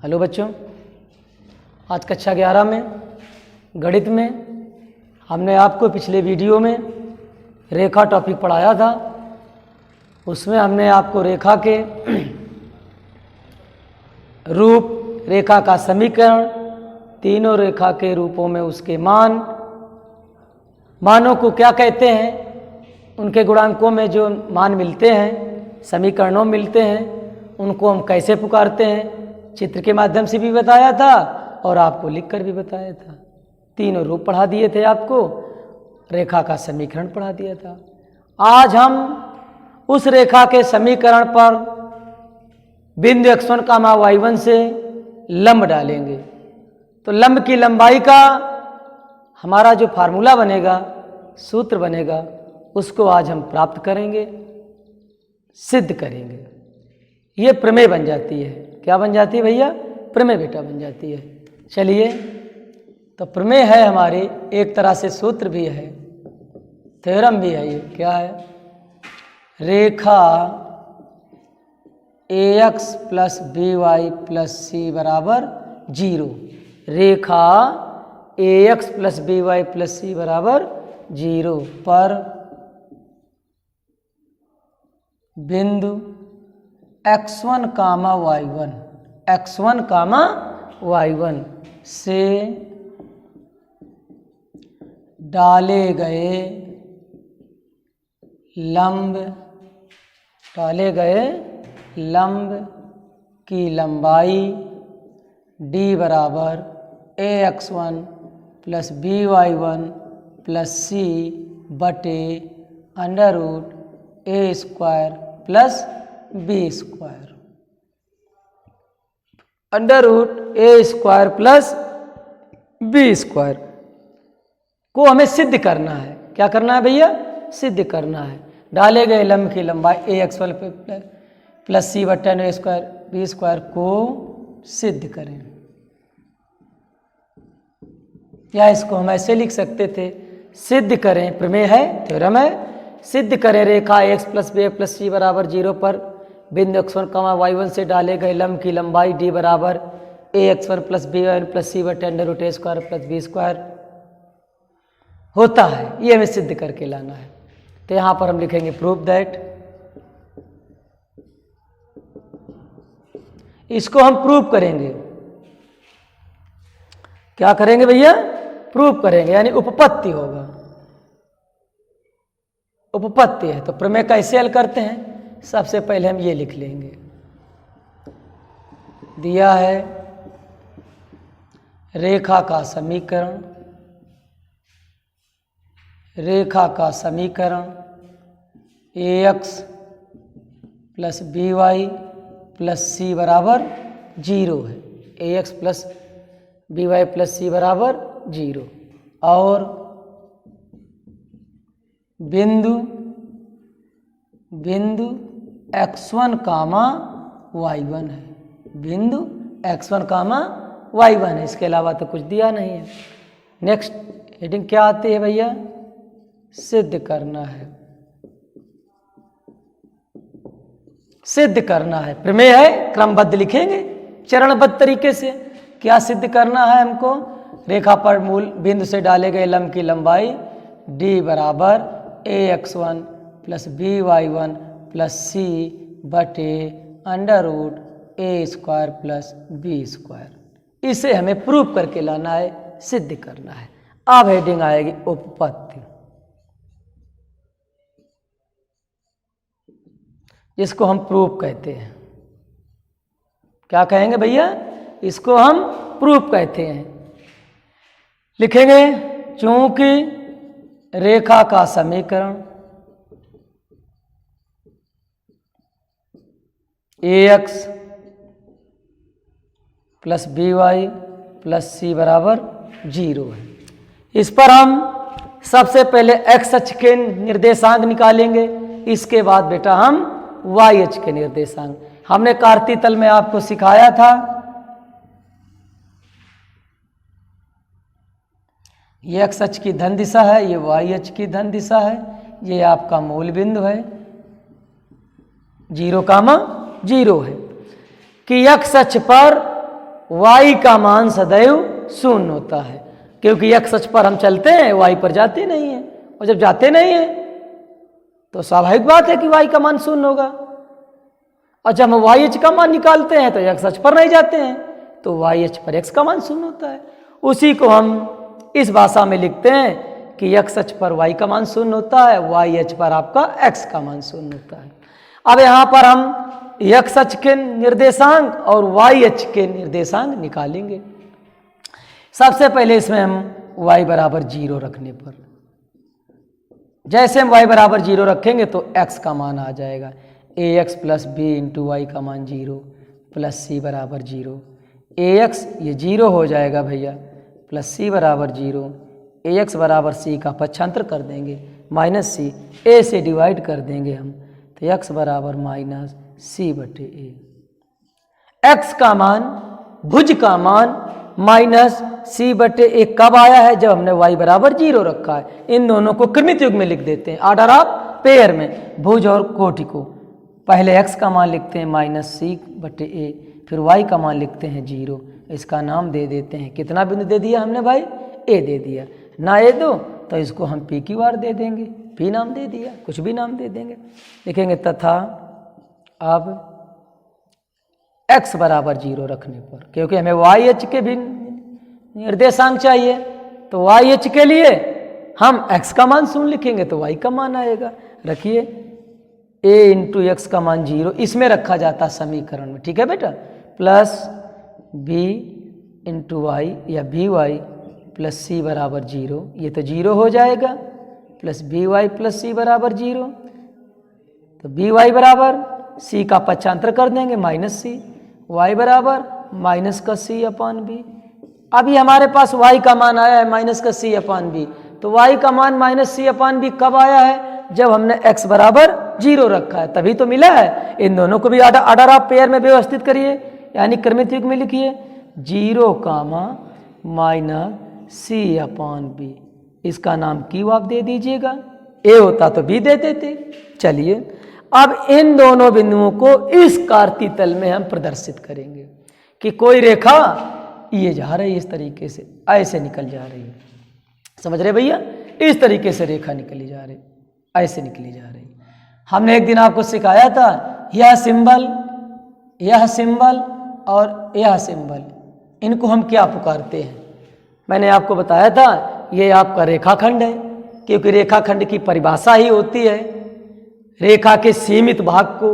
Hello बच्चों, आज कक्षा 11 में गणित में हमने आपको पिछले वीडियो में रेखा टॉपिक पढ़ाया था। उसमें हमने आपको रेखा के रूप, रेखा का समीकरण, तीनों रेखा के रूपों में उसके मानों को क्या कहते हैं, उनके गुणांकों में जो मान मिलते हैं, समीकरणों मिलते हैं, उनको हम कैसे पुकारते हैं, चित्र के माध्यम से भी बताया था और आपको लिखकर भी बताया था। तीनों रूप पढ़ा दिए थे आपको, रेखा का समीकरण पढ़ा दिया था। आज हम उस रेखा के समीकरण पर बिंदु x1 कामा y1 से लंब डालेंगे। तो लंब की लंबाई का हमारा जो फार्मूला बनेगा, सूत्र बनेगा, उसको आज हम प्राप्त करेंगे, सिद्ध करेंगे। ये प्रमेय बन जाती है। क्या बन जाती है भैया? प्रमेय बेटा बन जाती है। चलिए, तो प्रमेय है हमारी, एक तरह से सूत्र भी है, थ्योरम भी है। ये क्या है? रेखा ax plus by plus c बराबर 0। रेखा ax plus by plus c बराबर 0 पर बिंदु x1 कामा y1 से डाले गए लंब की लंबाई d बराबर ax1 plus by1 plus c बटे under root a square plus b square, under root a square plus b square को हमें सिद्ध करना है। क्या करना है भैया? सिद्ध करना है। डाले गए लंब की लंबाई ax1 प्लस c बटे a स्क्वायर b स्क्वायर को सिद्ध करें। या इसको हम ऐसे लिख सकते थे, सिद्ध करें, प्रमेय है, थ्योरम है, सिद्ध करें रेखा x plus b plus c बराबर 0 पर बिंदु x1 कामा y1 से डाले गए लंब की लंबाई d बराबर ax1 plus by1 plus c बटे under root a square plus b square होता है। ये हमें सिद्ध करके लाना है। तो यहां पर हम लिखेंगे प्रूफ दैट। इसको हम प्रूफ करेंगे। क्या करेंगे भैया? प्रूफ करेंगे, यानी उपपत्ति होगा। उपपत्ति है तो प्रमेय कैसे हल करते हैं? सबसे पहले हम ये लिख लेंगे, दिया है रेखा का समीकरण ax plus by plus c बराबर 0 है। ax plus by plus c बराबर 0 और बिंदु x1 कामा y1 है। बिंदु x1 कामा y1 है, इसके अलावा तो कुछ दिया नहीं है। नेक्स्ट हेडिंग क्या आती है भैया? सिद्ध करना है। सिद्ध करना है, प्रमेय है, क्रमबद्ध लिखेंगे चरणबद्ध तरीके से। क्या सिद्ध करना है हमको? रेखा पर मूल बिंदु से डाले गए लंब की लंबाई d बराबर ax1 plus by1 plus c बटे under root a square plus b square, इसे हमें प्रूफ करके लाना है, सिद्ध करना है। अब हेडिंग आएगी उपपत्ति, जिसको हम प्रूफ कहते हैं। क्या कहेंगे भैया? इसको हम प्रूफ कहते हैं। लिखेंगे, चूंकि रेखा का समीकरण ax plus by plus c बराबर 0 है। इस पर हम सबसे पहले x अक्ष के निर्देशांक निकालेंगे, इसके बाद बेटा हम y अक्ष के निर्देशांक। हमने कार्तीय तल में आपको सिखाया था, ये x अक्ष की धन दिशा है, ये y अक्ष की धन दिशा है, ये आपका मूल बिंदु है 0, 0 है कि x अक्ष पर y का मान सदैव शून्य होता है, क्योंकि x अक्ष पर हम चलते हैं, y पर जाते नहीं हैं, और जब जाते नहीं हैं तो स्वाभाविक बात है कि y का मान शून्य होगा। और जब हम y का मान निकालते हैं तो x अक्ष पर नहीं जाते हैं, तो y अक्ष पर x का मान शून्य होता है। उसी को हम इस भाषा में लिखते हैं कि x अक्ष पर y का मान शून्य होता है, y अक्ष पर आपका x का मान शून्य होता है। अब यहाँ पर हम x अक्ष के निर्देशांक और y अक्ष के निर्देशांक निकालेंगे। सबसे पहले इसमें हम y बराबर 0 रखने पर, जैसे हम y बराबर 0 रखेंगे तो x का मान आ जाएगा, ax plus b into y का मान 0 प्लस c बराबर 0। ax ये 0 हो जाएगा भैया, प्लस c बराबर 0। ax बराबर c का पक्षांतर कर देंगे माइनस c, a से डिवाइड कर देंगे हम, तो x बराबर माइनस c बटे a। x का मान, भुज का मान माइनस c बटे a कब आया है? जब हमने y बराबर 0 रखा है। इन दोनों को क्रमित युग में लिख देते हैं, ऑर्डर ऑफ पेयर में, भुज और कोटि को। पहले x का मान लिखते हैं माइनस c बटे a, फिर y का मान लिखते हैं 0, इसका नाम दे देते हैं, कितना बिंदु दे दिया हमने भाई? a दे दिया ना, a दो तो इसको हम p की बार दे देंगे, p नाम दे दिया, कुछ भी नाम दे देंगे। लिखेंगे तथा अब x बराबर 0 रखने पर, क्योंकि हमें y अक्ष के भी निर्देशांक चाहिए, तो y अक्ष के लिए हम x का मान शून्य लिखेंगे तो y का मान आएगा। रखिए a इंटू एक्स का मान 0 इसमें रखा जाता है समीकरण में, ठीक है बेटा, प्लस b इंटू वाई या बी वाई प्लस सी बराबर 0, ये तो 0 हो जाएगा, प्लस बी वाई प्लस सी बराबर 0, तो बी वाई बराबर c का पक्षांतर कर देंगे माइनस c, y बराबर माइनस का c अपान बी। अभी हमारे पास y का मान आया है माइनस का c अपान बी, तो y का मान माइनस c अपान बी कब आया है? जब हमने x बराबर 0 रखा है, तभी तो मिला है। इन दोनों को भी ऑर्डर ऑफ पेयर में व्यवस्थित करिए, यानी क्रमित युग में लिखिए 0 कामा माइनस c अपान बी, इसका नाम क्यू आप दे दीजिएगा, a होता तो b दे देते। चलिए अब इन दोनों बिंदुओं को इस कार्तीय तल में हम प्रदर्शित करेंगे कि कोई रेखा ये जा रही है, इस तरीके से ऐसे निकल जा रही है, समझ रहे भैया? इस तरीके से रेखा निकली जा रही, ऐसे निकली जा रही। हमने एक दिन आपको सिखाया था यह सिंबल और यह सिंबल, इनको हम क्या पुकारते हैं? मैंने आपको बताया था ये आपका रेखाखंड है, क्योंकि रेखाखंड की परिभाषा ही होती है रेखा के सीमित भाग को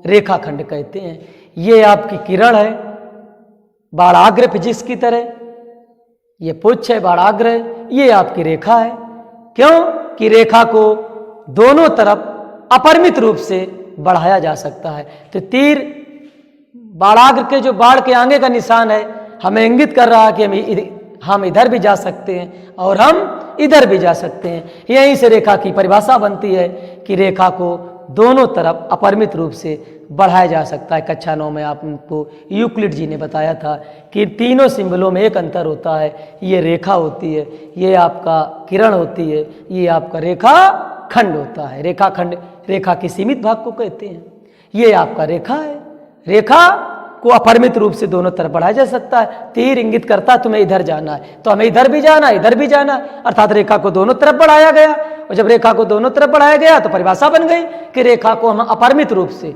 रेखाखंड कहते हैं। ये आपकी किरण है बाणाग्र फिजिक्स की तरह, ये पुच्छ है बाणाग्र है, ये आपकी रेखा है। क्यों कि रेखा को दोनों तरफ अपरिमित रूप से बढ़ाया जा सकता है। तो तीर बाणाग्र के जो बाण के आगे का निशान है हमें इंगित कर रहा है कि हम इधर भी जा सकते हैं और हम इधर भी जा सकते हैं। यहीं से रेखा की परिभाषा बनती है कि रेखा को दोनों तरफ अपरिमित रूप से बढ़ाया जा सकता है। कक्षा 9 में आपको यूक्लिड जी ने बताया था कि तीनों सिंबलों में एक अंतर होता है, ये रेखा होती है, ये आपका किरण होती है, ये आपका रेखा खंड होता है। रेखा खंड रेखा के सीमित भाग को कहते हैं। ये आपका रेखा है, रेखा को अपरिमित रूप से दोनों तरफ बढ़ाया जा सकता है। तीर इंगित करता तुम्हें इधर जाना है तो हमें इधर भी जाना इधर भी जाना, अर्थात रेखा को दोनों तरफ बढ़ाया गया। और जब रेखा को दोनों तरफ बढ़ाया गया तो परिभाषा बन गई कि रेखा को हम अपरिमित रूप से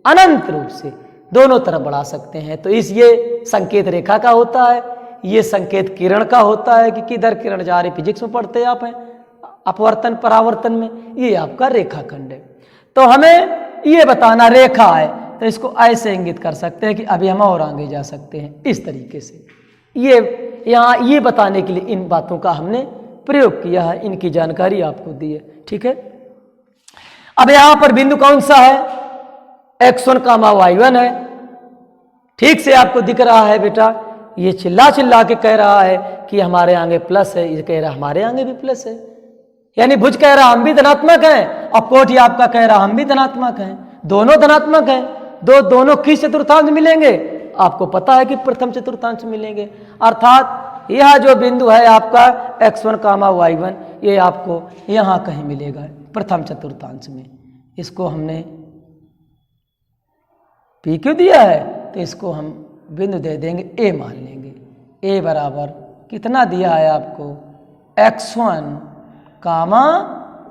अनंत रूप से दोनों तरफ बढ़ा सकते हैं। तो इस ये संकेत रेखा का होता है, ये संकेत किरण का होता है कि किधर किरण जा रही, फिजिक्स में पढ़ते आप हैं अपवर्तन परावर्तन में, ये आपका रेखाखंड है। तो हमें ये बताना रेखा है तो इसको ऐसे इंगित कर सकते हैं कि अभी हम और आगे जा सकते हैं, इस तरीके से। ये यहाँ ये बताने के लिए इन बातों का हमने प्रयोग किया है, इनकी जानकारी आपको दी है, ठीक है। अब यहाँ पर बिंदु कौन सा है? x1 कामा y1 है। ठीक से आपको दिख रहा है बेटा, ये चिल्ला चिल्ला के कह रहा है कि हमारे आगे प्लस है, ये कह रहा हमारे आगे भी प्लस है। यानी भुज कह रहा हम भी धनात्मक हैं और कोटि आपका कह रहा हम भी धनात्मक हैं, दोनों धनात्मक हैं। दोनों किस चतुर्थांश मिलेंगे? आपको पता है कि प्रथम चतुर्थांश मिलेंगे। अर्थात यह जो बिंदु है आपका x1 कामा y1, ये आपको यहाँ कहीं मिलेगा प्रथम चतुर्थांश में। इसको हमने पी क्यू दिया है तो इसको हम बिंदु दे देंगे ए मान लेंगे। ए बराबर कितना दिया है आपको x1 कामा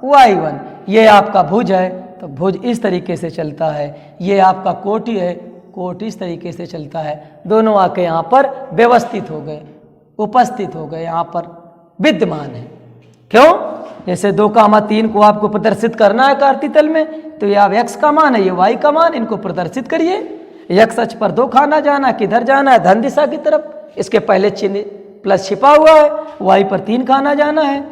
y1। ये आपका भुज है तो भुज इस तरीके से चलता है। ये आपका कोटि है, कोटि इस तरीके से चलता है। दोनों आके यहाँ पर व्यवस्थित हो गए, उपस्थित हो गए, यहाँ पर विद्यमान है। क्यों? जैसे 2, 3 को आपको प्रदर्शित करना है कार्तीय तल में तो ये आप x का मान है, ये y का मान, इनको प्रदर्शित करिए। x अक्ष पर 2 खाना जाना, किधर जाना है? धन दिशा की तरफ। इसके पहले चिन्ह प्लस छिपा हुआ है। y पर 3 खाना जाना है।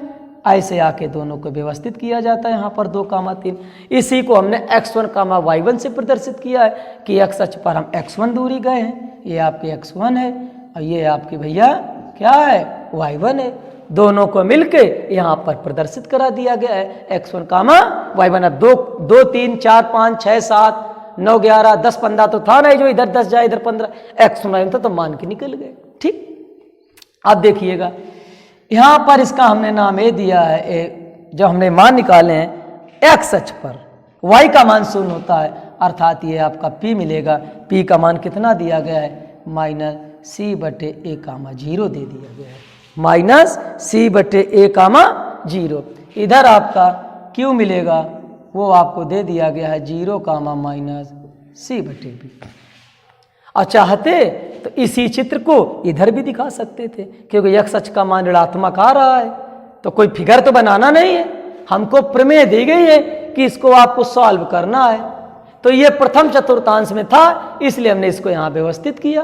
ऐसे आके दोनों को व्यवस्थित किया जाता है। यहाँ पर 2, 3 इसी को हमने x1, y1 से प्रदर्शित किया है कि x अक्ष पर हम x1 दूरी गए हैं। ये आपकी x1 है और ये आपकी भैया क्या है? y1 है। दोनों को मिलके यहाँ पर प्रदर्शित करा दिया गया है x1, y1। अब 2, 3, 4, 5, 6, 7, 9, 11, 10, 15 तो था नहीं, जो इधर 10 जाए इधर 15, x1 y1 तो मान के निकल गए। ठीक, अब देखिएगा यहाँ पर इसका हमने नाम ए दिया है। जब हमने मान निकाले हैं x अक्ष पर y का मान 0 होता है, अर्थात ये आपका p मिलेगा। p का मान कितना दिया गया है? -c/a, 0 दे दिया गया है। -c/a, 0। इधर आपका q मिलेगा, वो आपको दे दिया गया है 0, -c/b। और चाहते तो इसी चित्र को इधर भी दिखा सकते थे, क्योंकि x अक्ष का मान ऋणात्मक आ रहा है तो कोई फिगर तो बनाना नहीं है। हमको प्रमेय दी गई है कि इसको आपको सॉल्व करना है। तो ये प्रथम चतुर्थांश में था, इसलिए हमने इसको यहाँ व्यवस्थित किया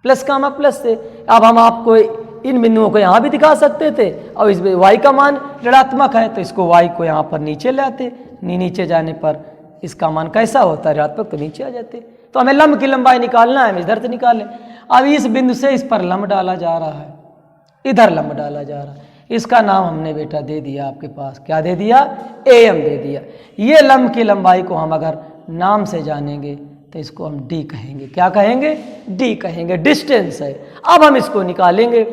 प्लस कामा प्लस से। अब हम आपको इन बिंदुओं को यहाँ भी दिखा सकते थे और इस y का मान ऋणात्मक है तो इसको y को यहाँ पर नीचे लाते। नीचे जाने पर इसका मान कैसा होता है? ऋणात्मक, तो नीचे आ जाते। तो हमें लंब की लंबाई निकालना है, हम इधर से निकालें। अब इस बिंदु से इस पर लंब डाला जा रहा है, इधर लंब डाला जा रहा है। इसका नाम हमने बेटा दे दिया आपके पास, क्या दे दिया? AM दे दिया। ये लंब की लंबाई को हम अगर नाम से जानेंगे तो इसको हम D कहेंगे। क्या कहेंगे? D कहेंगे, डिस्टेंस है। अब हम इसको निकालेंगे।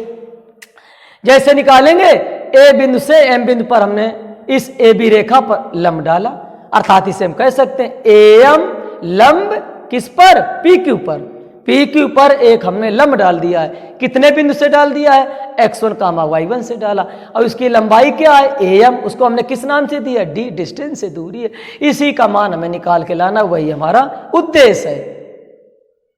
जैसे निकालेंगे A बिंदु से M बिंदु पर हमने इस AB रेखा पर लंब डाला, अर्थात इसे हम कह सकते हैं AM लंब किस पर? PQ पर। PQ पर एक हमने लंब डाल दिया है। कितने बिंदु से डाल दिया है? x1, y1 से डाला। और उसकी लंबाई क्या है? AM। उसको हमने किस नाम से दिया? D, डिस्टेंस से दूरी है। इसी का मान हमें निकाल के लाना, वही हमारा उद्देश्य है,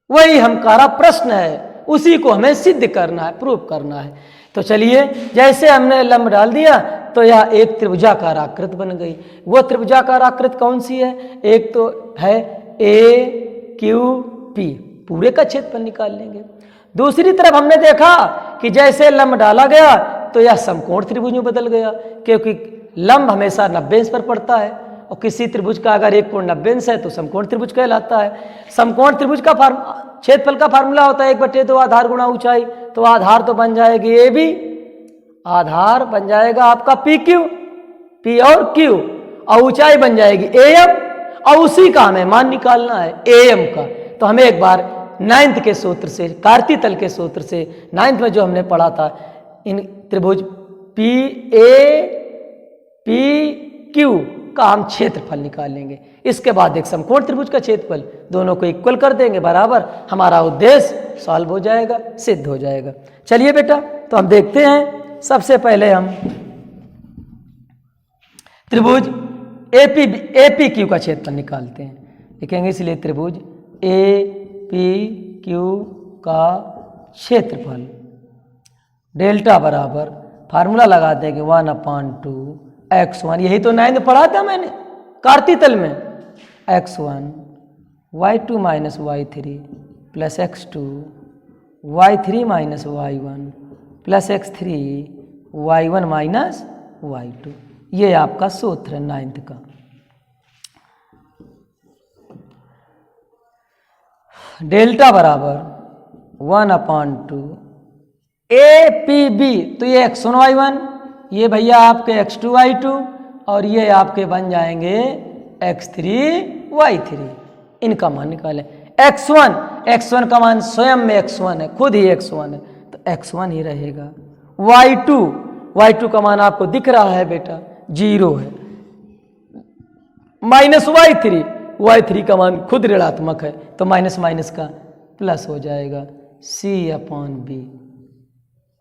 वही हमारा प्रश्न है, उसी को हमें सिद्ध करना है, प्रूव करना है। तो चलिए, जैसे हमने लंब डाल दिया तो यह एक त्रिभुजाकार आकृत बन गई। वो त्रिभुजाकार आकृत कौन सी है? एक तो है AQP, पूरे का क्षेत्रफल निकाल लेंगे। दूसरी तरफ हमने देखा कि जैसे लंब डाला गया तो यह समकोण त्रिभुज में बदल गया, क्योंकि लंब हमेशा 90 अंश पर पड़ता है और किसी त्रिभुज का अगर एक कोण 90 अंश है तो समकोण त्रिभुज कहलाता है। समकोण त्रिभुज का क्षेत्रफल का फार्मूला होता है 1/2 आधार गुणा ऊंचाई। तो आधार तो बन जाएगी AB, आधार बन जाएगा आपका PQ, P और Q, और ऊंचाई बन जाएगी AM, और उसी का हमें मान निकालना है AM का। तो हमें एक बार 9th के सूत्र से, कार्तीय तल के सूत्र से 9th में जो हमने पढ़ा था, इन त्रिभुज PAPQ का हम क्षेत्रफल निकालेंगे। इसके बाद एक समकोण त्रिभुज का क्षेत्रफल, दोनों को इक्वल कर देंगे बराबर, हमारा उद्देश्य सॉल्व हो जाएगा, सिद्ध हो जाएगा। चलिए बेटा, तो हम देखते हैं। सबसे पहले हम त्रिभुज APQ का क्षेत्रफल निकालते हैं। लिखेंगे इसलिए त्रिभुज APQ का क्षेत्रफल डेल्टा बराबर, फार्मूला लगा देंगे 1/2 x1, यही तो 9 पढ़ा था मैंने कार्तीय तल में, x1 y2 minus y3 plus x2 y3 minus y1 plus x3 y1 minus y2। ये आपका सूत्र है 9th का। डेल्टा बराबर 1/2 APB, तो ये x1 y1, ये भैया आपके x2 y2, और ये आपके बन जाएंगे x3 y3। इनका मान निकालें। x1 का मान स्वयं में x1 है, खुद ही x1 है, तो x1 ही रहेगा। y2 का मान आपको दिख रहा है बेटा, 0 है। माइनस y3 y3 का मान खुद ऋणात्मक है तो माइनस माइनस का प्लस हो जाएगा, c/b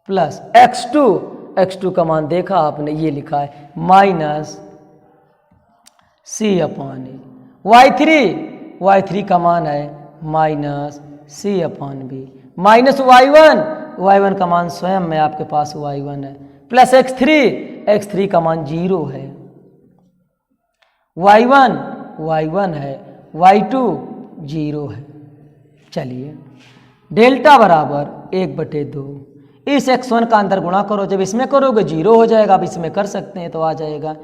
प्लस x2 का मान देखा आपने, ये लिखा है माइनस c/a। y3 का मान है माइनस c/b माइनस y1 का मान स्वयं में आपके पास y1 है, प्लस x3 का मान 0 है, y1 है, y2 0 है। चलिए डेल्टा बराबर 1/2, इस x1 का अंदर गुणा करो, जब इसमें करोगे 0 हो जाएगा, अब इसमें कर सकते हैं तो आ जाएगा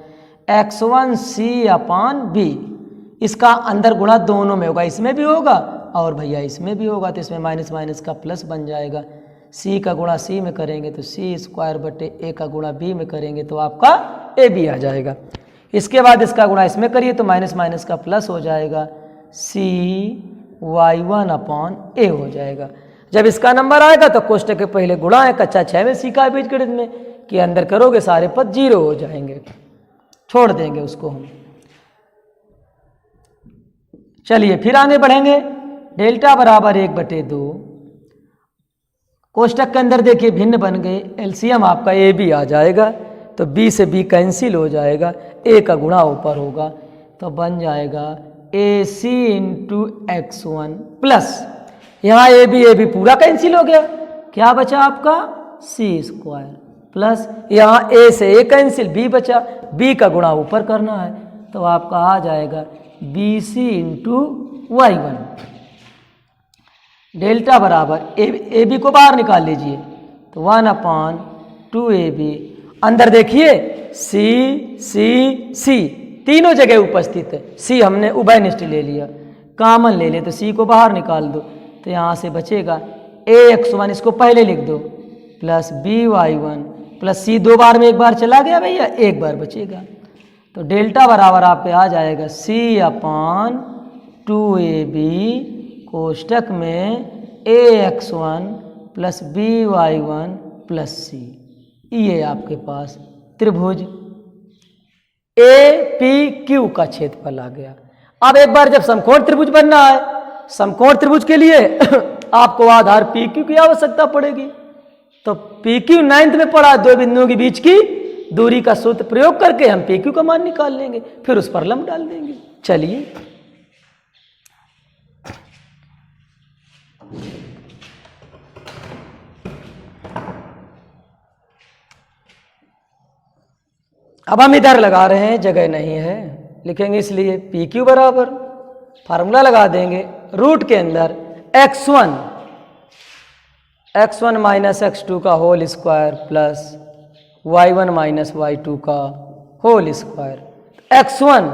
x1 c/b। इसका अंदर गुणा दोनों में होगा, इसमें भी होगा और भैया इसमें भी होगा, तो इसमें माइनस माइनस का प्लस बन जाएगा। c का गुणा c में करेंगे तो c² का गुणा b में करेंगे तो आपका ab आ जाएगा। इसके बाद इसका गुणा इसमें करिए तो माइनस माइनस का प्लस हो जाएगा, cy1/a हो जाएगा। जब इसका नंबर आएगा तो कोष्टक के पहले गुणा है, कक्षा 6 में सीखा है बीजगणित में कि अंदर करोगे सारे पद 0 हो जाएंगे, छोड़ देंगे उसको हम। चलिए फिर आगे बढ़ेंगे, डेल्टा बराबर 1/2, कोष्टक के अंदर देखिए भिन्न बन गए, एलसीएम आपका ए बी आ जाएगा तो बी से बी कैंसिल हो जाएगा, ए का गुणा ऊपर होगा तो बन जाएगा AC × x1 प्लस यहाँ ए बी पूरा कैंसिल हो गया, क्या बचा आपका c² प्लस यहाँ a से a कैंसिल, b बचा, b का गुणा ऊपर करना है तो आपका आ जाएगा BC × y1। डेल्टा बराबर ए बी को बाहर निकाल लीजिए तो 1/2ab, अंदर देखिए C तीनों जगह उपस्थित है, C हमने उभयनिष्ठ ले लिया, कॉमन ले ले तो C को बाहर निकाल दो तो यहाँ से बचेगा ax1, इसको पहले लिख दो, प्लस by1 प्लस C 2 बार में एक बार चला गया भैया, एक बार बचेगा तो डेल्टा बराबर आपके आ जाएगा c/2ab कोष्टक में ax1 plus by1 plus c। ये आपके पास त्रिभुज APQ का क्षेत्रफल आ गया। अब एक बार जब समकोण त्रिभुज बनना है, समकोण त्रिभुज के लिए आपको आधार PQ की आवश्यकता पड़ेगी, तो PQ 9th में पढ़ा, दो बिंदुओं के बीच की दूरी का सूत्र प्रयोग करके हम PQ का मान निकाल लेंगे, फिर उस पर लंब डाल देंगे। चलिए अब हम इधर लगा रहे हैं, जगह नहीं है, लिखेंगे इसलिए PQ बराबर फार्मूला लगा देंगे, रूट के अंदर x1 माइनस x2 का whole square plus y1 minus y2 का होल स्क्वायर। x1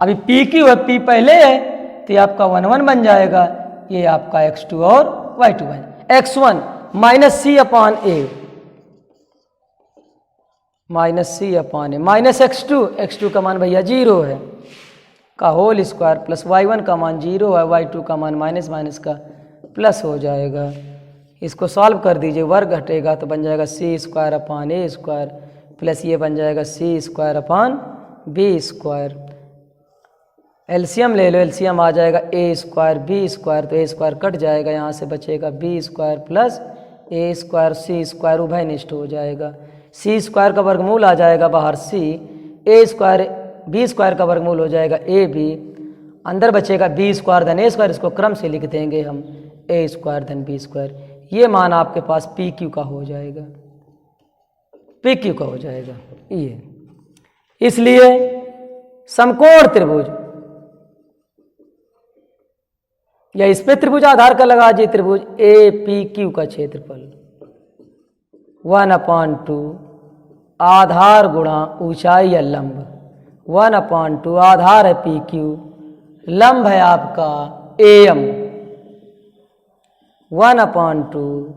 अभी PQ है, P पहले है तो ये आपका 1 बन जाएगा, ये आपका x2 और y2 बन x1 minus c/a minus x2 का मान भैया 0 है का होल स्क्वायर प्लस y1 का मान 0 है, y2 का मान माइनस माइनस का प्लस हो जाएगा। इसको सॉल्व कर दीजिए, वर्ग घटेगा तो बन जाएगा c² प्लस ये बन जाएगा c²/b²। एलसीएम ले लो, एलसीएम आ जाएगा a² b² तो a² कट जाएगा, यहाँ से बचेगा b² प्लस a²c² उभयनिष्ठ हो जाएगा, c² का वर्गमूल आ जाएगा बाहर c, b² का वर्गमूल हो जाएगा ab, अंदर बचेगा b² धन a², इसको क्रम से लिख देंगे हम a² धन b²। ये मान आपके पास PQ का हो जाएगा, PQ का हो जाएगा ये। इसलिए समकोण त्रिभुज या इस पे त्रिभुज आधार का लगा दीजिए, त्रिभुज APQ का क्षेत्रफल 1/2 आधार गुणा ऊंचाई या लंब, 1/2 आधार है PQ, लंब है आपका AM, 1/2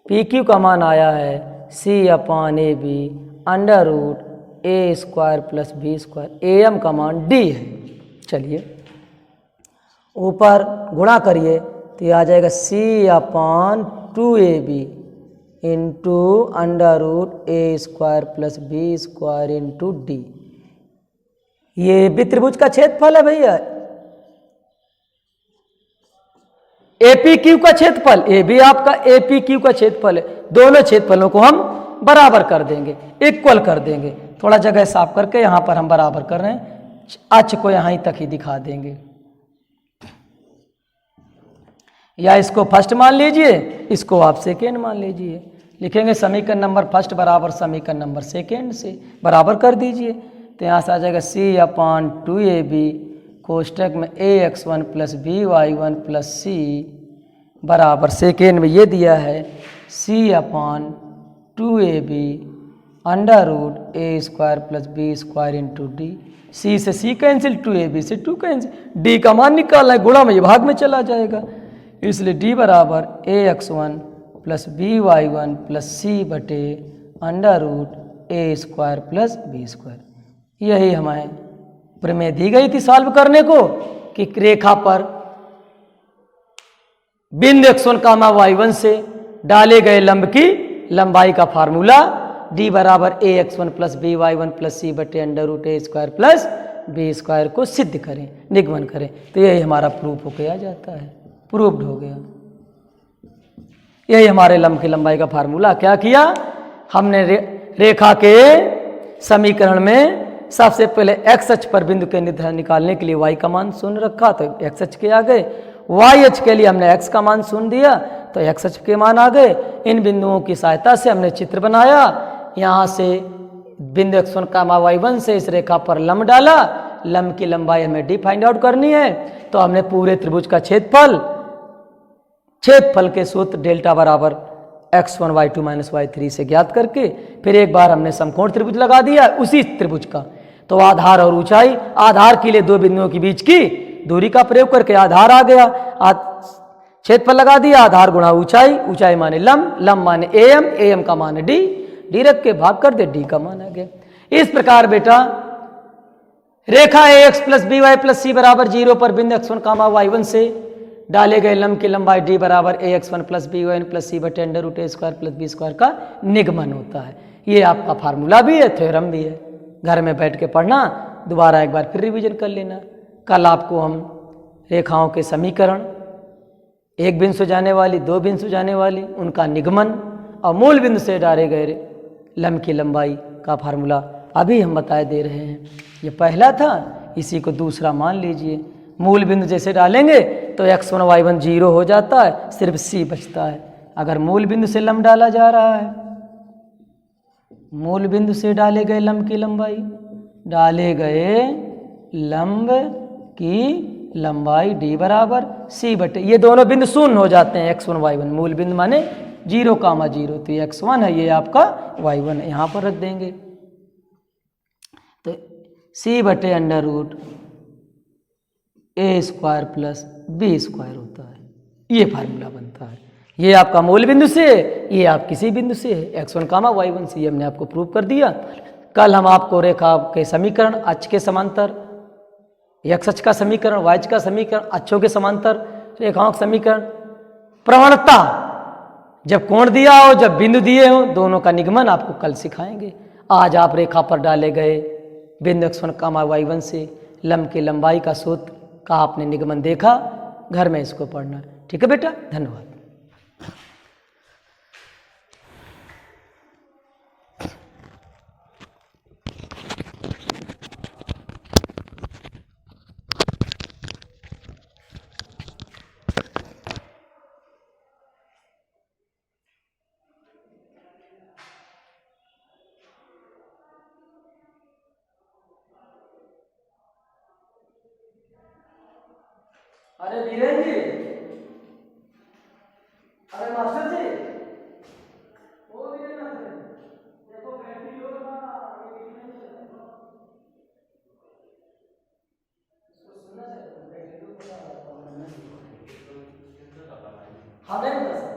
PQ का मान आया है c/ab √a² plus b², AM का मान d है। चलिए ऊपर गुणा करिए तो ये आ जाएगा c/2ab into √a² plus b² into d। ये भी त्रिभुज का क्षेत्रफल है भैया, एपी क्यू का क्षेत्रफल, ए भी आपका एपी क्यू का क्षेत्रफल है। दोनों क्षेत्रफलों को हम बराबर कर देंगे, इक्वल कर देंगे। थोड़ा जगह साफ करके यहां पर हम बराबर कर रहे हैं, अक्ष को यहां तक ही दिखा देंगे, या इसको फर्स्ट मान लीजिए, इसको आप सेकेंड मान लीजिए। लिखेंगे समीकरण नंबर फर्स्ट बराबर समीकरण नंबर सेकेंड से बराबर कर दीजिए। तो यहाँ से आ जाएगा C/2AB कोष्टक में AX1 + BY1 + C बराबर सेकेंड में ये दिया है C/2AB √A² + B² × D। C से C कैंसिल, 2AB से 2 कैंसिल, D का मान निकालना है, गुणा में ये भाग में चला जाएगा, इसलिए D बराबर AX1 + BY1 + C बटे √A² + B²। यही हमें प्रमेय दी गई थी सॉल्व करने को कि रेखा पर बिंदु x1, y1 से डाले गए लंब की लंबाई का फार्मूला D बराबर AX1 + BY1 + C बटे √A² + B² को सिद्ध करें, निगमन करें। तो यही हमारा प्रूफ होके आ जाता है, प्रूव्ड हो गया। यही हमारे लंब की लंबाई का फार्मूला। क्या किया हमने, रेखा के समीकरण में सबसे पहले x अक्ष पर बिंदु के निर्धारण निकालने के लिए y का मान शून्य रखा, तो x अक्ष के आ गए। y अक्ष के लिए हमने x का मान शून्य दिया, तो x अक्ष के मान आ गए। इन बिंदुओं की सहायता से हमने चित्र बनाया, यहाँ से बिंदु x1, y1 से इस रेखा पर लंब डाला, लंब की लंबाई हमें d फाइंड आउट करनी है। तो हमने पूरे त्रिभुज का क्षेत्रफल के सूत्र डेल्टा बराबर x1 y2 - y3 से ज्ञात करके फिर एक बार हमने समकोण त्रिभुज लगा दिया उसी त्रिभुज का। तो आधार और ऊंचाई, आधार के लिए दो बिंदुओं के बीच की दूरी का प्रयोग करके आधार आ गया, क्षेत्रफल लगा दिया, आधार गुणा ऊंचाई, ऊंचाई माने लंब, लंब माने AM, AM का मान D, D रख के भाग कर दे, D का मान आ गया। इस प्रकार बेटा रेखा AX + BY + C बराबर 0 पर बिंदु x1, y1 से डाले गए लंब की लंबाई D बराबर AX1 + BY1 + C बटे √A² + B² का निगमन होता है। ये आपका फार्मूला भी है, थ्योरम भी है। घर में बैठ के पढ़ना, दोबारा एक बार फिर रिवीजन कर लेना। कल आपको हम रेखाओं के समीकरण, एक बिंदु से जाने वाली, दो बिंदु से जाने वाली, उनका निगमन और मूल बिंदु से डाले गए लंब की लंबाई का फार्मूला अभी हम बताए दे रहे हैं। ये पहला था, इसी को दूसरा मान लीजिए। मूल बिंदु जैसे डालेंगे तो x1 y1 0 हो जाता है, सिर्फ C बचता है। अगर मूल बिंदु से लंब डाला जा रहा है, मूल बिंदु से डाले गए लंब की लंबाई, डाले गए लंब की लंबाई D बराबर C बटे, ये दोनों बिंदु शून्य हो जाते हैं, x1 y1, मूल बिंदु माने 0, 0, तो ये x1 है, ये आपका y1 है, यहाँ पर रख देंगे। तो C बटे √A² + B² होता है, ये फार्मूला बनता है। ये आपका मूल बिंदु से, ये आप किसी बिंदु से है, x1, y1 से, ये हमने आपको प्रूव कर दिया। कल हम आपको रेखा के समीकरण, अक्ष के समांतर, x अक्ष का समीकरण, y अक्ष का समीकरण, अक्षों के समांतर रेखाओं का समीकरण, प्रवणता, जब कोण दिया हो, जब बिंदु दिए हो, दोनों का निगमन आपको कल सिखाएंगे। आज आप रेखा पर डाले गए बिंदु x1, y1 से लंब की लंबाई का सूत्र का आपने निगमन देखा, घर में इसको पढ़ना। ठीक है बेटा, धन्यवाद। अरे वीरेन जी, अरे मास्टर जी, ओ वीरेन मास्टर, देखो बैटरी लो ना, इसको सुनना चाहिए, बैटरी लो, हमें नहीं बता सकते।